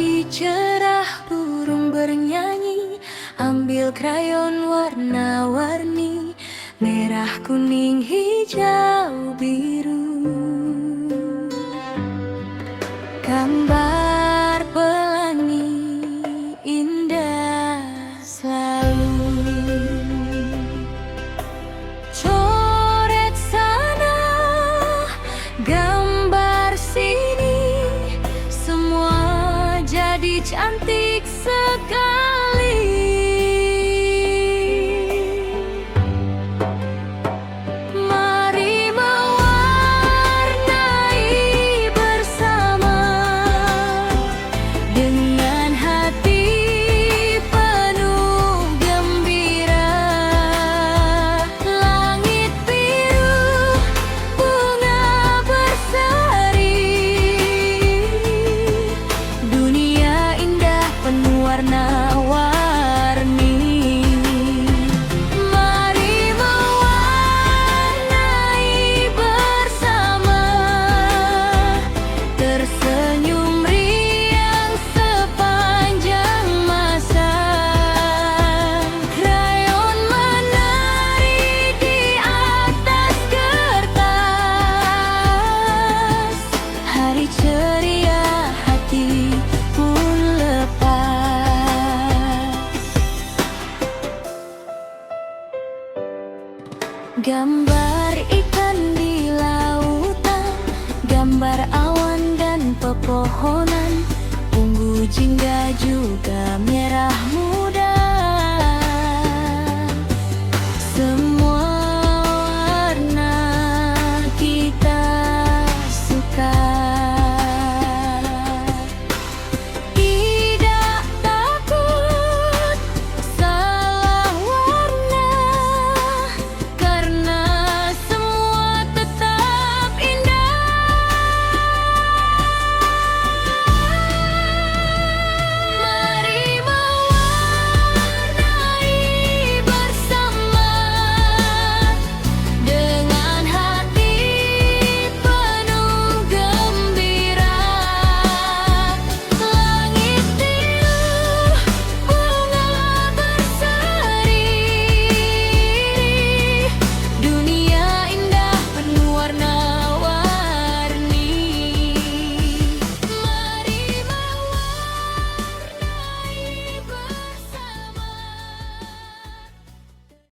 Pagi cerah, burung bernyanyi. Ambil krayon warna-warni, merah, kuning, hijau, biru. Gambar pelangi indah selalu. Coret sana, gambar sini, semua jadi cantik sekali. Mari mewarnai bersama dengan hati penuh gembira. Langit biru, bunga berseri, dunia indah penuh warna-warni. Mari mewarnai bersama, tersenyum riang sepanjang masa. Krayon menari di atas kertas, hari ceria, hati pun lepas. Gambar ikan di lautan, gambar awan dan pepohonan, ungu, jingga juga merah muda.